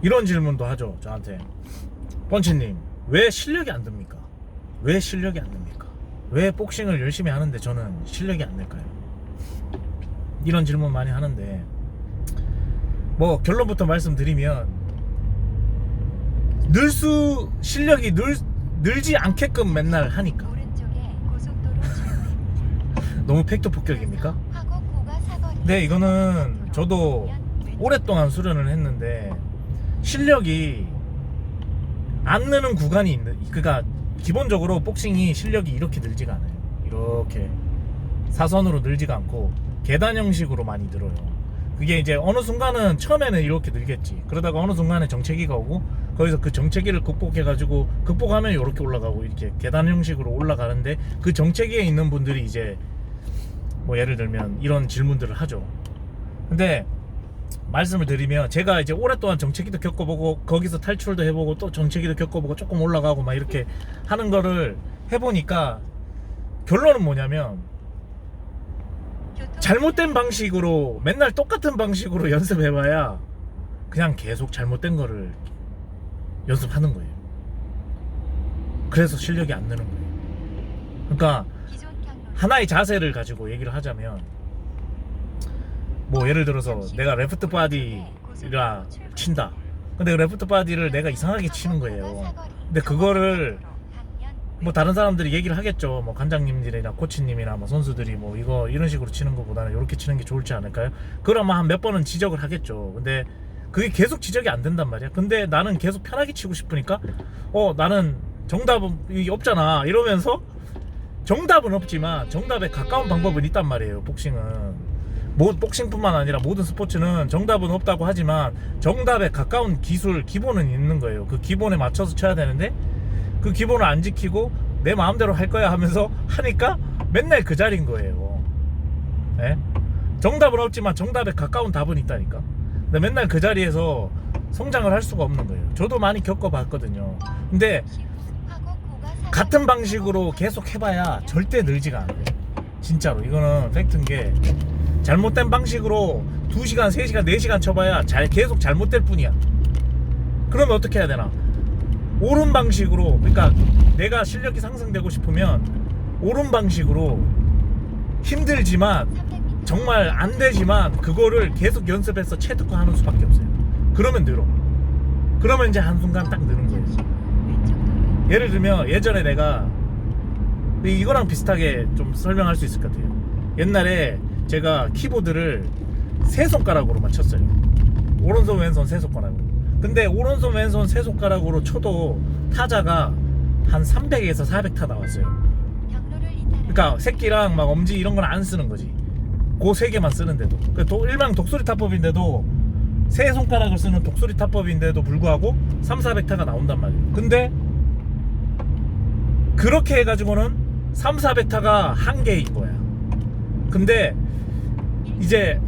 이런 질문도 하죠 저한테. 펀치님 왜 실력이 안 듭니까? 왜 실력이 안 듭니까? 왜 복싱을 열심히 하는데 저는 실력이 안 될까요? 이런 질문 많이 하는데, 뭐 결론부터 말씀드리면 실력이 늘지 않게끔 맨날 하니까. 너무 팩트 폭격입니까? 네, 이거는 저도 오랫동안 수련을 했는데 실력이 안 느는 구간이 있는, 그러니까 기본적으로 복싱이 실력이 이렇게 늘지가 않아요. 이렇게 사선으로 늘지가 않고 계단 형식으로 많이 늘어요. 그게 이제 어느 순간은 처음에는 이렇게 늘겠지. 그러다가 어느 순간에 정체기가 오고 거기서 그 정체기를 극복해가지고 극복하면 이렇게 올라가고 이렇게 계단 형식으로 올라가는데, 그 정체기에 있는 분들이 이제 뭐 예를 들면 이런 질문들을 하죠. 근데 말씀을 드리면 제가 이제 오랫동안 정체기도 겪어보고 거기서 탈출도 해보고 또 정체기도 겪어보고 조금 올라가고 막 이렇게 하는 거를 해보니까 결론은 뭐냐면, 잘못된 방식으로 맨날 똑같은 방식으로 연습해봐야 그냥 계속 잘못된 거를 연습하는 거예요. 그래서 실력이 안 느는 거예요. 그러니까 하나의 자세를 가지고 얘기를 하자면, 뭐 예를 들어서 내가 레프트 바디가 친다. 근데 그 레프트 바디를 내가 이상하게 치는 거예요. 근데 그거를 뭐 다른 사람들이 얘기를 하겠죠. 뭐 관장님들이나 코치님이나 뭐 선수들이 뭐 이거 이런 식으로 치는 것보다는 이렇게 치는 게 좋을지 않을까요? 그러면 한 몇 번은 지적을 하겠죠. 근데 그게 계속 지적이 안 된단 말이야. 근데 나는 계속 편하게 치고 싶으니까 나는 정답이 없잖아 이러면서, 정답은 없지만 정답에 가까운 방법은 있단 말이에요. 복싱은 뭐 복싱뿐만 아니라 모든 스포츠는 정답은 없다고 하지만 정답에 가까운 기술 기본은 있는 거예요. 그 기본에 맞춰서 쳐야 되는데 그 기본을 안 지키고 내 마음대로 할 거야 하면서 하니까 맨날 그 자리인 거예요. 네? 정답은 없지만 정답에 가까운 답은 있다니까. 근데 맨날 그 자리에서 성장을 할 수가 없는 거예요. 저도 많이 겪어봤거든요. 근데 같은 방식으로 계속 해봐야 절대 늘지가 않아요. 진짜로 이거는 팩트인 게, 잘못된 방식으로 2시간, 3시간, 4시간 쳐봐야 계속 잘못될 뿐이야. 그러면 어떻게 해야 되나? 옳은 방식으로, 그러니까 내가 실력이 상승되고 싶으면 옳은 방식으로 힘들지만 정말 안 되지만 그거를 계속 연습해서 체득화하는 수밖에 없어요. 그러면 늘어. 그러면 이제 한순간 딱 느는 거예요. 예를 들면 예전에 내가 이거랑 비슷하게 좀 설명할 수 있을 것 같아요. 옛날에 제가 키보드를 세 손가락으로만 쳤어요. 오른손 왼손 세 손가락으로. 근데 오른손 왼손 세 손가락으로 쳐도 타자가 한 300에서 400타 나왔어요. 그러니까 새끼랑 막 엄지 이런 건 안 쓰는 거지. 그 세 개만 쓰는데도. 일반 독수리 타법인데도 세 손가락을 쓰는 독수리 타법인데도 불구하고 3, 400타가 나온단 말이에요. 근데 그렇게 해가지고는 3, 400타가 한계인 거야. 근데 이제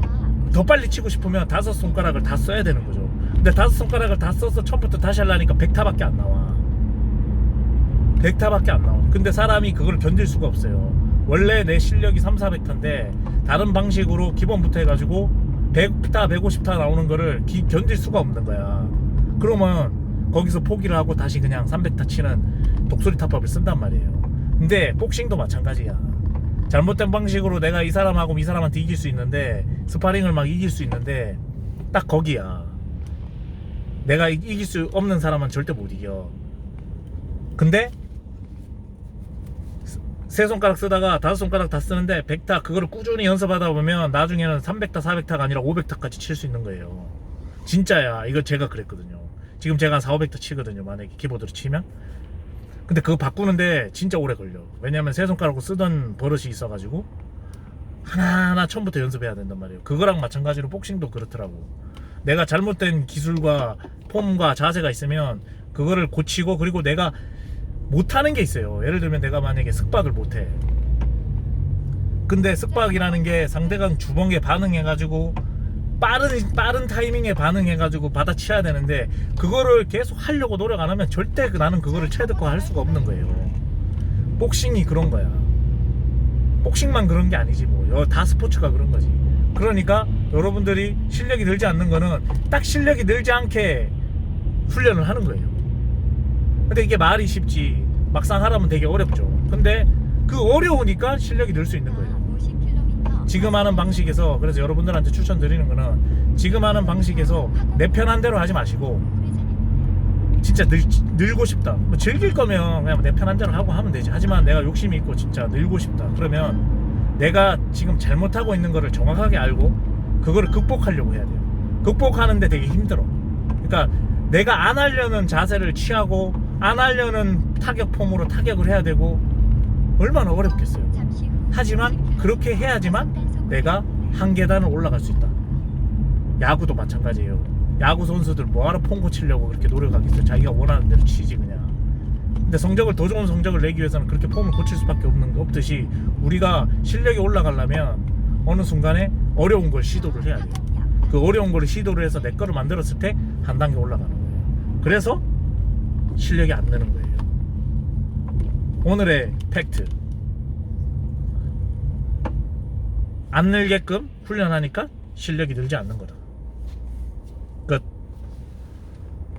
더 빨리 치고 싶으면 5손가락을 다 써야 되는 거죠. 근데 5손가락을 다 써서 처음부터 다시 하려니까 100타밖에 안 나와. 100타밖에 안 나와. 근데 사람이 그걸 견딜 수가 없어요. 원래 내 실력이 3, 400타인데 다른 방식으로 기본부터 해가지고 100타, 150타 나오는 거를 견딜 수가 없는 거야. 그러면 거기서 포기를 하고 다시 그냥 300타 치는 독수리 타법을 쓴단 말이에요. 근데 복싱도 마찬가지야. 잘못된 방식으로 내가 이 사람하고 이 사람한테 이길 수 있는데, 스파링을 막 이길 수 있는데 딱 거기야. 내가 이길 수 없는 사람은 절대 못 이겨. 근데 세 손가락 쓰다가 5손가락 다 쓰는데 100타, 그거를 꾸준히 연습하다 보면 나중에는 300타, 400타가 아니라 500타까지 칠 수 있는 거예요. 진짜야. 이거 제가 그랬거든요. 지금 제가 한 4, 500타 치거든요, 만약에 키보드로 치면. 근데 그거 바꾸는데 진짜 오래 걸려. 왜냐면 세 손가락으로 쓰던 버릇이 있어가지고 하나하나 처음부터 연습해야 된단 말이에요. 그거랑 마찬가지로 복싱도 그렇더라고. 내가 잘못된 기술과 폼과 자세가 있으면 그거를 고치고, 그리고 내가 못하는 게 있어요. 예를 들면 내가 만약에 쓱박을 못해. 근데 쓱박이라는 게 상대방 주먹에 반응해가지고 빠른 타이밍에 반응해가지고 받아쳐야 되는데, 그거를 계속 하려고 노력 안 하면 절대 나는 그거를 체득화할 수가 없는 거예요. 복싱이 그런 거야. 복싱만 그런 게 아니지 뭐. 다 스포츠가 그런 거지. 그러니까 여러분들이 실력이 늘지 않는 거는 딱 실력이 늘지 않게 훈련을 하는 거예요. 근데 이게 말이 쉽지 막상 하라면 되게 어렵죠. 근데 그 어려우니까 실력이 늘 수 있는 거예요. 지금 하는 방식에서, 그래서 여러분들한테 추천드리는 거는 지금 하는 방식에서 내 편한 대로 하지 마시고, 진짜 늘고 싶다, 뭐 즐길 거면 그냥 내 편한 대로 하고 하면 되지. 하지만 내가 욕심이 있고 진짜 늘고 싶다 그러면 내가 지금 잘못하고 있는 거를 정확하게 알고 그거를 극복하려고 해야 돼요. 극복하는데 되게 힘들어. 그러니까 내가 안 하려는 자세를 취하고 안 하려는 타격 폼으로 타격을 해야 되고 얼마나 어렵겠어요. 하지만 그렇게 해야지만 내가 한 계단을 올라갈 수 있다. 야구도 마찬가지예요. 야구 선수들 뭐하러 폼 고치려고 그렇게 노력하겠어요. 자기가 원하는 대로 치지 그냥. 근데 성적을, 더 좋은 성적을 내기 위해서는 그렇게 폼을 고칠 수밖에 없듯이 우리가 실력이 올라가려면 어느 순간에 어려운 걸 시도를 해야 돼요. 그 어려운 걸 시도를 해서 내 거를 만들었을 때 한 단계 올라가는 거예요. 그래서 실력이 안 느는 거예요. 오늘의 팩트: 안 늘게끔 훈련하니까 실력이 늘지 않는 거다. 끝.